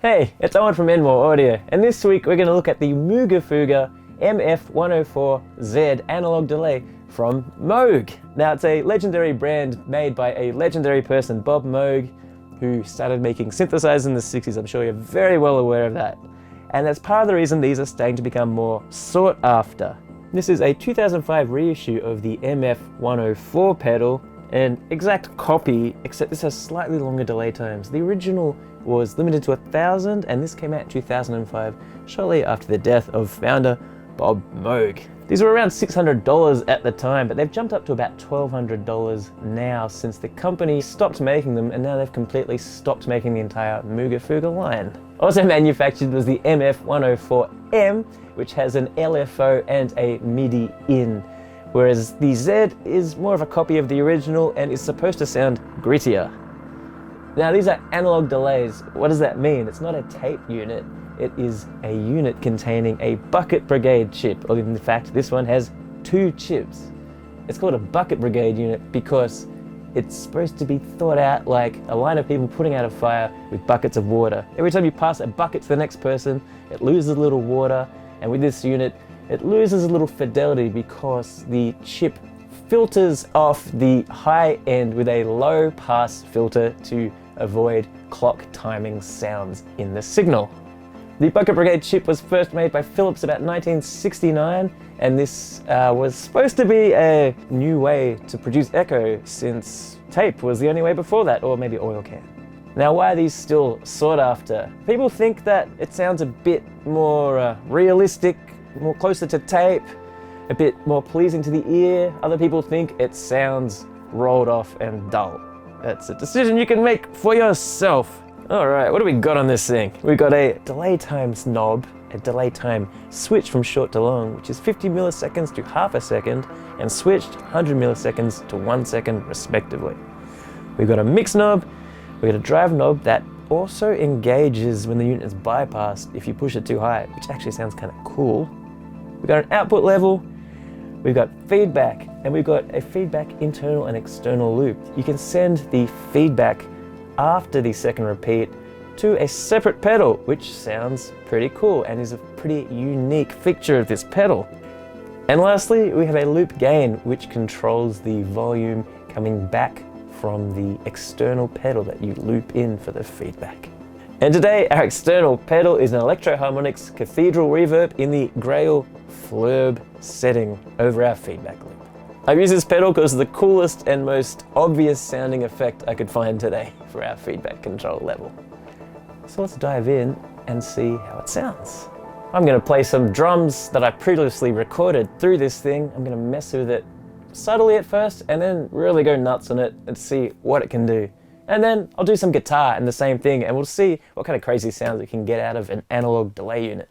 Hey, it's Owen from More Audio, and this week we're going to look at the Moogerfooger MF-104M Analog Delay from Moog. Now, it's a legendary brand made by a legendary person, Bob Moog, who started making synthesizers in the 60s. I'm sure you're very well aware of that. And that's part of the reason these are starting to become more sought after. This is a 2005 reissue of the MF-104 pedal, an exact copy, except this has slightly longer delay times. The original was limited to 1,000, and this came out in 2005, shortly after the death of founder Bob Moog. These were around $600 at the time, but they've jumped up to about $1,200 now since the company stopped making them, and now they've completely stopped making the entire Moogerfooger line. Also manufactured was the MF-104M, which has an LFO and a MIDI in, whereas the Z is more of a copy of the original and is supposed to sound grittier. Now, these are analog delays. What does that mean? It's not a tape unit. It is a unit containing a bucket brigade chip. Or in fact, this one has 2 chips. It's called a bucket brigade unit because it's supposed to be thought out like a line of people putting out a fire with buckets of water. Every time you pass a bucket to the next person, it loses a little water. And with this unit, it loses a little fidelity because the chip filters off the high end with a low pass filter to avoid clock timing sounds in the signal. The Bucket Brigade chip was first made by Philips about 1969, and this was supposed to be a new way to produce echo since tape was the only way before that, or maybe oil can. Now, why are these still sought after? People think that it sounds a bit more realistic, more closer to tape, a bit more pleasing to the ear. Other people think it sounds rolled off and dull. That's a decision you can make for yourself. All right, what do we got on this thing? We've got a delay times knob, a delay time switch from short to long, which is 50 milliseconds to half a second, and switched 100 milliseconds to 1 second respectively. We've got a mix knob, we've got a drive knob that also engages when the unit is bypassed if you push it too high, which actually sounds kind of cool. We've got an output level, we've got feedback, and we've got a feedback internal and external loop. You can send the feedback after the second repeat to a separate pedal, which sounds pretty cool and is a pretty unique feature of this pedal. And lastly, we have a loop gain, which controls the volume coming back from the external pedal that you loop in for the feedback. And today, our external pedal is an Electro-Harmonix Cathedral reverb in the Grail Flurb setting over our feedback loop. I've used this pedal because it's the coolest and most obvious sounding effect I could find today for our feedback control level. So let's dive in and see how it sounds. I'm going to play some drums that I previously recorded through this thing. I'm going to mess with it subtly at first and then really go nuts on it and see what it can do. And then I'll do some guitar and the same thing, and we'll see what kind of crazy sounds we can get out of an analog delay unit.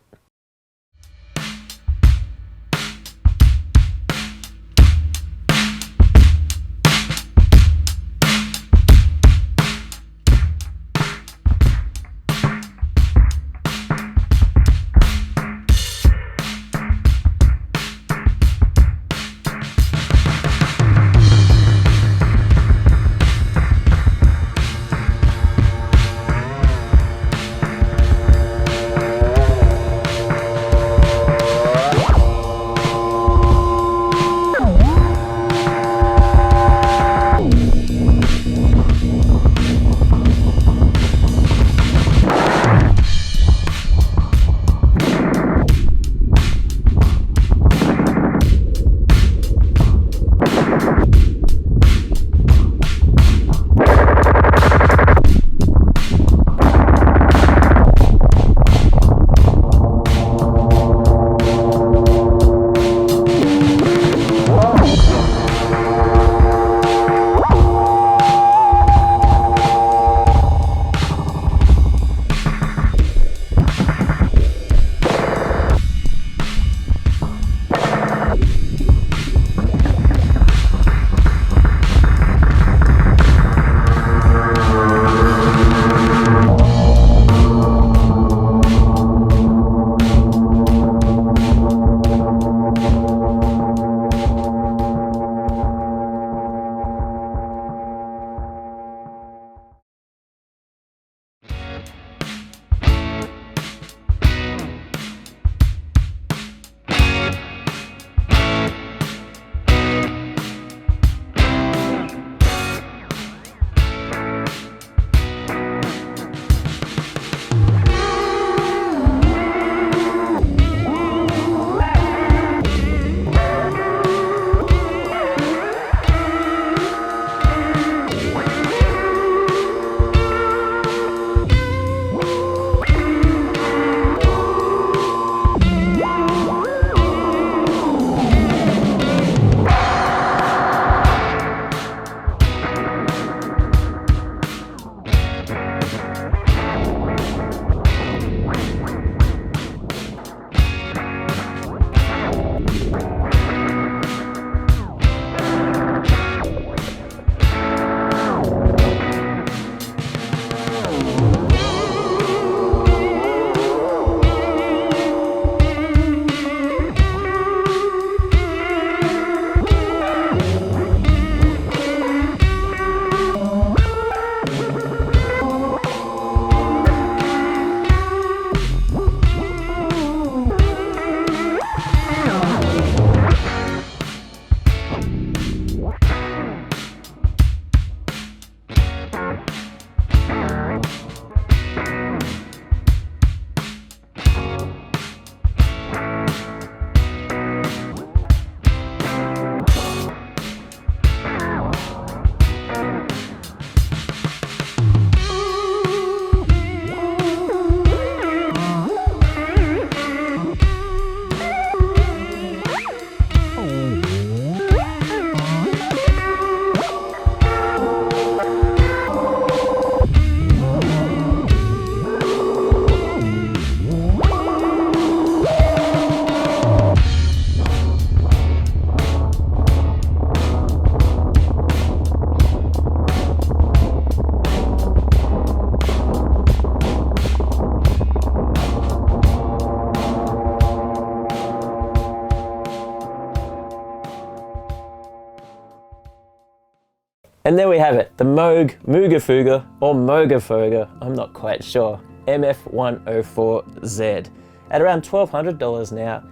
And there we have it, the Moog Moogerfooger, or Moogerfooger, I'm not quite sure, MF-104Z, at around $1,200 now.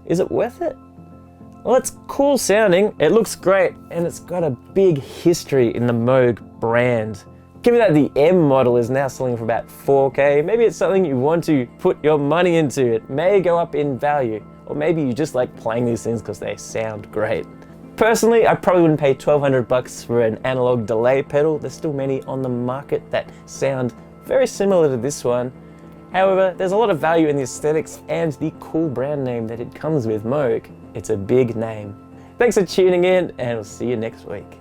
Is it worth it? Well, it's cool sounding, it looks great, and it's got a big history in the Moog brand. Given that the M model is now selling for about 4K, maybe it's something you want to put your money into. It may go up in value, or maybe you just like playing these things because they sound great. Personally, I probably wouldn't pay 1,200 bucks for an analog delay pedal. There's still many on the market that sound very similar to this one. However, there's a lot of value in the aesthetics and the cool brand name that it comes with, Moog. It's a big name. Thanks for tuning in, and we'll see you next week.